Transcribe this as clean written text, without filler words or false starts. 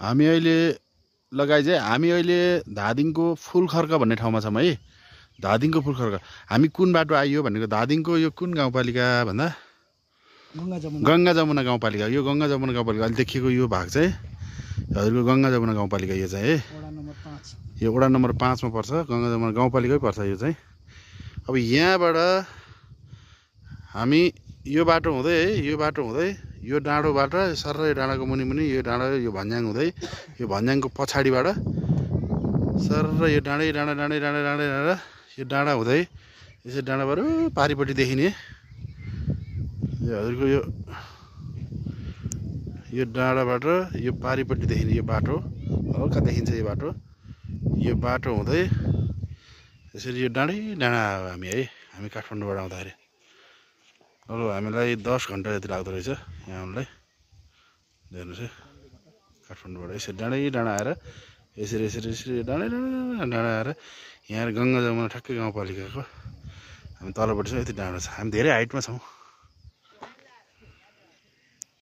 हामी अहिले लगाइ चाहिँ हामी अहिले धादिङको फुलखर्क भन्ने ठाउँमा छौँ है। धादिङको फुलखर्क। हामी कुन बाटो आइयो भनेको धादिङको यो कुन गाउँपालिका भन्दा गङ्गा जमुना गाउँपालिका। यो गङ्गा जमुना गाउँपालिका अहिले देखिएको यो भाग चाहिँ हजुरको गङ्गा जमुना गाउँपालिका यो चाहिँ है। यो वडा नम्बर 5 मा पर्छ। गङ्गा जमुना गाउँपालिकै पर्छ यो चाहिँ। अब यहाँबाट हामी यो बाटो हुँदै है, यो बाटो हुँदै यो डाँडोबाट सर यो डाँडाको मुनि मुनि यो डाँडा यो भन्ज्याङ हुँदै यो भन्ज्याङको पछाडिबाट सर यो डाँडै डाँडा डाँडै डाँडा डाँडै डाँडा यो डाँडा हुँदै यसरी डाँडाबाट पारिपट्टि देखिने यो हजुरको यो डाँडाबाट यो पारिपट्टि देखिने यो बाटो हल्का देखिन्छ। यो बाटो हुँदै यसरी यो डाँडै डाँडा आयो हामी है। हामी काठमाडौँबाट आउँदाखेरि अब हामीलाई 10 घन्टा जति लाग्दो रहेछ यहाँ आउनुलाई। हेर्नुहोस् है काठमाडौँबाट यसरी डाँडै डाँडा आएर यसरी यसरी यसरी डाँडै डाँडा डाँडा आएर यहाँ गङ्गा जमुना ठ्याक्कै गाउँपालिकाको हामी तलपट्टि चाहिँ यति डाँडा छ। हामी धेरै हाइटमा छौँ।